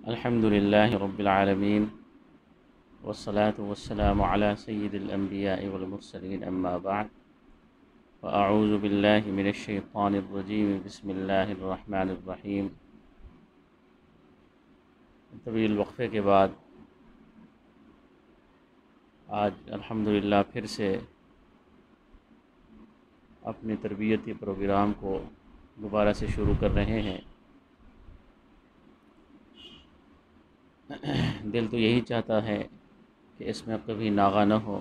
الحمد لله رب العالمين والصلاة والسلام على سيد الأنبياء والمرسلين أما بعد فأعوذ بالله من الشيطان الرجيم بسم الله الرحمن الرحیم۔ طویل وقفے کے بعد آج الحمدللہ پھر سے اپنے تربیتی پروگرام کو دوبارہ سے شروع کر رہے ہیں۔ دل تو یہی چاہتا ہے کہ اس میں کبھی ناغہ نہ ہو،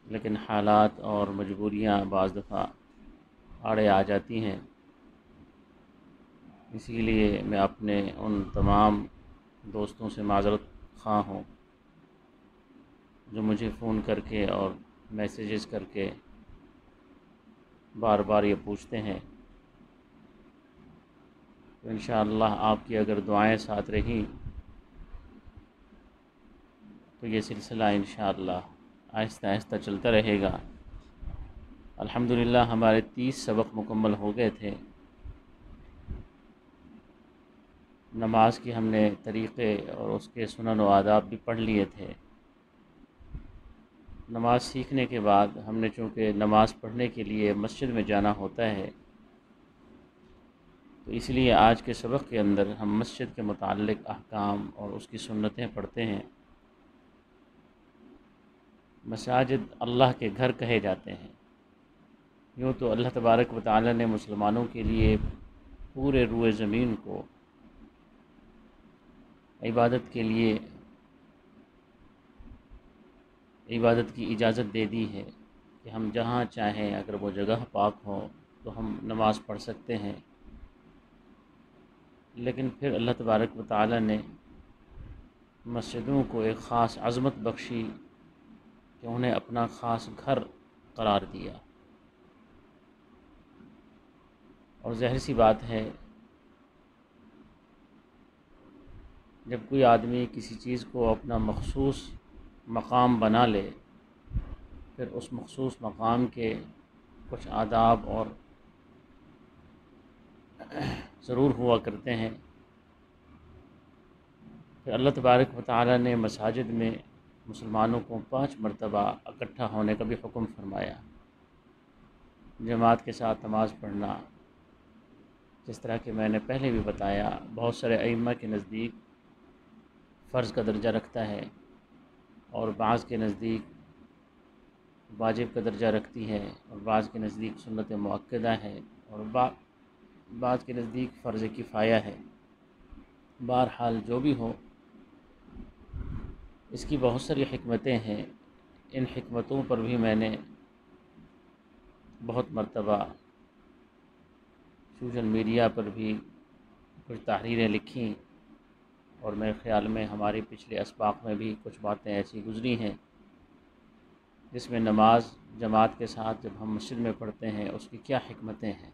لیکن حالات اور مجبوریاں بعض دفعہ آڑے آ جاتی ہیں۔ اسی لیے میں اپنے ان تمام دوستوں سے معذرت خواہ ہوں جو مجھے فون کر کے اور میسیجز کر کے بار بار یہ پوچھتے ہیں۔ تو انشاءاللہ آپ کی اگر دعائیں ساتھ رہیں تو یہ سلسلہ انشاءاللہ آہستہ آہستہ چلتا رہے گا۔ الحمدللہ ہمارے 30 سبق مکمل ہو گئے تھے۔ نماز کی ہم نے طریقے اور اس کے سنن و آداب بھی پڑھ لیے تھے۔ نماز سیکھنے کے بعد ہم نے چونکہ نماز پڑھنے کے لیے مسجد میں جانا ہوتا ہے، تو اس لیے آج کے سبق کے اندر ہم مسجد کے متعلق احکام اور اس کی سنتیں پڑھتے ہیں۔ مساجد اللہ کے گھر کہے جاتے ہیں۔ یوں تو اللہ تبارک و تعالی نے مسلمانوں کے لیے پورے روئے زمین کو عبادت کے لیے عبادت کی اجازت دے دی ہے کہ ہم جہاں چاہیں، اگر وہ جگہ پاک ہو تو ہم نماز پڑھ سکتے ہیں۔ لیکن پھر اللہ تبارک و تعالی نے مسجدوں کو ایک خاص عظمت بخشی کہ انہیں اپنا خاص گھر قرار دیا۔ اور ظاہر سی بات ہے، جب کوئی آدمی کسی چیز کو اپنا مخصوص مقام بنا لے، پھر اس مخصوص مقام کے کچھ آداب اور ضرور ہوا کرتے ہیں۔ پھر اللہ تبارک و تعالی نے مساجد میں مسلمانوں کو 5 مرتبہ اکٹھا ہونے کا بھی حکم فرمایا۔ جماعت کے ساتھ نماز پڑھنا، جس طرح کہ میں نے پہلے بھی بتایا، بہت سارے ائمہ کے نزدیک فرض کا درجہ رکھتا ہے، اور بعض کے نزدیک واجب کا درجہ رکھتی ہے، اور بعض کے نزدیک سنت مؤکدہ ہے، اور بعض کے نزدیک فرض کفایہ ہے۔ بہرحال جو بھی ہو، اس کی بہت ساری حکمتیں ہیں۔ ان حکمتوں پر بھی میں نے بہت مرتبہ سوشل میڈیا پر بھی کچھ تحریریں لکھیں، اور میرے خیال میں ہمارے پچھلے اسباق میں بھی کچھ باتیں ایسی گزری ہیں جس میں نماز جماعت کے ساتھ جب ہم مسجد میں پڑھتے ہیں اس کی کیا حکمتیں ہیں۔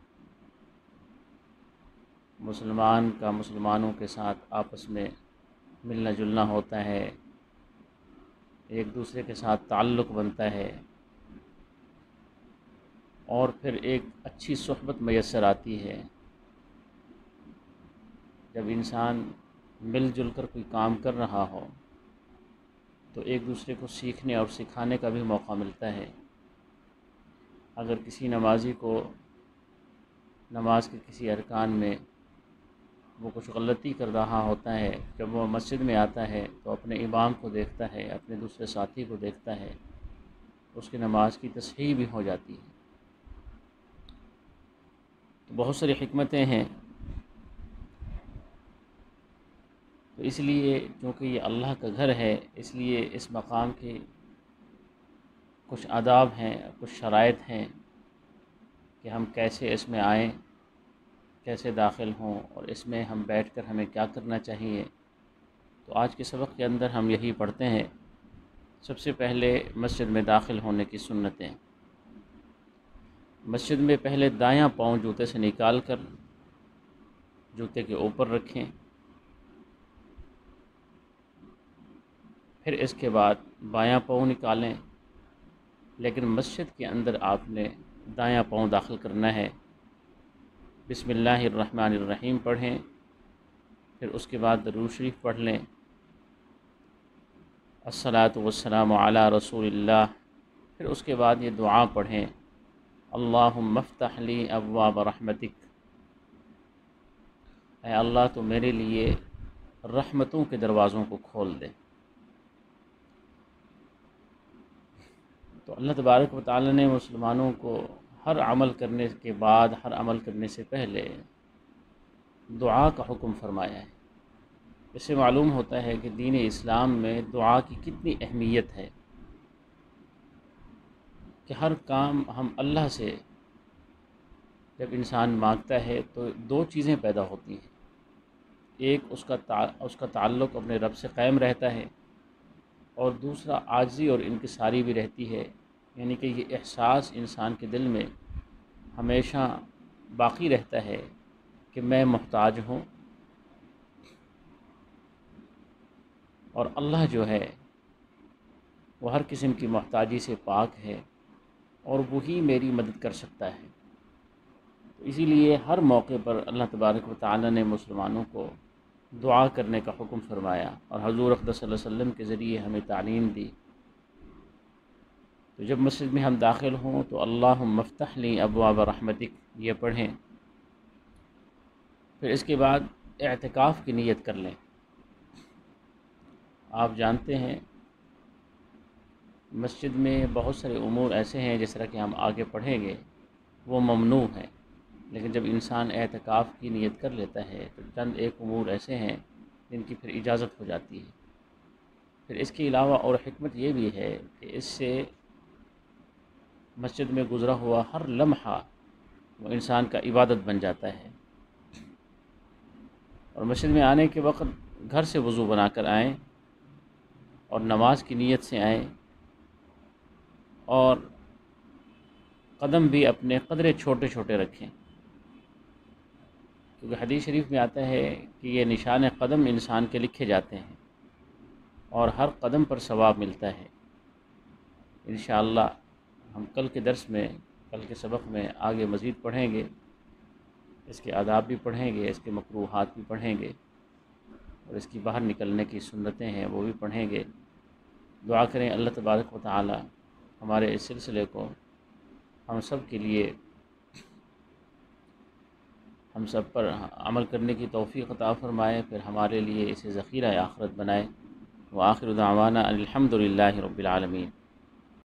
مسلمان کا مسلمانوں کے ساتھ آپس میں ملنا جلنا ہوتا ہے، ایک دوسرے کے ساتھ تعلق بنتا ہے، اور پھر ایک اچھی صحبت میسر آتی ہے۔ جب انسان مل جل کر کوئی کام کر رہا ہو تو ایک دوسرے کو سیکھنے اور سکھانے کا بھی موقع ملتا ہے۔ اگر کسی نمازی کو نماز کے کسی ارکان میں وہ کچھ غلطی کر رہا ہوتا ہے، جب وہ مسجد میں آتا ہے تو اپنے امام کو دیکھتا ہے، اپنے دوسرے ساتھی کو دیکھتا ہے، اس کی نماز کی تصحیح بھی ہو جاتی ہے۔ تو بہت ساری حکمتیں ہیں۔ تو اس لیے چونکہ یہ اللہ کا گھر ہے، اس لیے اس مقام کے کچھ آداب ہیں، کچھ شرائط ہیں کہ ہم کیسے اس میں آئیں، کیسے داخل ہوں، اور اس میں ہم بیٹھ کر ہمیں کیا کرنا چاہیے۔ تو آج کے سبق کے اندر ہم یہی پڑھتے ہیں۔ سب سے پہلے مسجد میں داخل ہونے کی سنتیں۔ مسجد میں پہلے دایاں پاؤں جوتے سے نکال کر جوتے کے اوپر رکھیں، پھر اس کے بعد بایاں پاؤں نکالیں، لیکن مسجد کے اندر آپ نے دایاں پاؤں داخل کرنا ہے۔ بسم اللہ الرحمن الرحیم پڑھیں، پھر اس کے بعد درود شریف پڑھ لیں، الصلاۃ والسلام علی رسول اللہ، پھر اس کے بعد یہ دعا پڑھیں، اللہم افتح لی ابواب رحمتک، اے اللہ تو میرے لیے رحمتوں کے دروازوں کو کھول دے۔ تو اللہ تبارک و تعالی نے مسلمانوں کو ہر عمل کرنے کے بعد، ہر عمل کرنے سے پہلے دعا کا حکم فرمایا ہے۔ اس سے معلوم ہوتا ہے کہ دین اسلام میں دعا کی کتنی اہمیت ہے، کہ ہر کام ہم اللہ سے جب انسان مانگتا ہے تو دو چیزیں پیدا ہوتی ہیں، ایک اس کا تعلق اپنے رب سے قائم رہتا ہے، اور دوسرا عاجزی اور انکساری بھی رہتی ہے، یعنی کہ یہ احساس انسان کے دل میں ہمیشہ باقی رہتا ہے کہ میں محتاج ہوں، اور اللہ جو ہے وہ ہر قسم کی محتاجی سے پاک ہے اور وہی میری مدد کر سکتا ہے۔ تو اسی لیے ہر موقع پر اللہ تبارک و تعالی نے مسلمانوں کو دعا کرنے کا حکم فرمایا، اور حضور اقدس صلی اللہ علیہ وسلم کے ذریعے ہمیں تعلیم دی۔ تو جب مسجد میں ہم داخل ہوں تو اللہم افتح لی ابواب رحمتک یہ پڑھیں، پھر اس کے بعد اعتکاف کی نیت کر لیں۔ آپ جانتے ہیں مسجد میں بہت سارے امور ایسے ہیں، جس طرح کہ ہم آگے پڑھیں گے، وہ ممنوع ہیں، لیکن جب انسان اعتکاف کی نیت کر لیتا ہے تو چند ایک امور ایسے ہیں جن کی پھر اجازت ہو جاتی ہے۔ پھر اس کے علاوہ اور حکمت یہ بھی ہے کہ اس سے مسجد میں گزرا ہوا ہر لمحہ وہ انسان کا عبادت بن جاتا ہے، اور مسجد میں آنے کے وقت گھر سے وضو بنا کر آئیں اور نماز کی نیت سے آئیں، اور قدم بھی اپنے قدرے چھوٹے چھوٹے رکھیں، کیونکہ حدیث شریف میں آتا ہے کہ یہ نشان قدم انسان کے لکھے جاتے ہیں اور ہر قدم پر ثواب ملتا ہے۔ انشاءاللہ ہم کل کے درس میں، کل کے سبق میں آگے مزید پڑھیں گے، اس کے آداب بھی پڑھیں گے، اس کے مکروہات بھی پڑھیں گے، اور اس کی باہر نکلنے کی سنتیں ہیں وہ بھی پڑھیں گے۔ دعا کریں اللہ تبارک و تعالی ہمارے اس سلسلے کو ہم سب کے لیے، ہم سب پر عمل کرنے کی توفیق عطا فرمائے، پھر ہمارے لیے اسے ذخیرہ آخرت بنائے۔ وآخر دعوانا الحمد للہ رب العالمین۔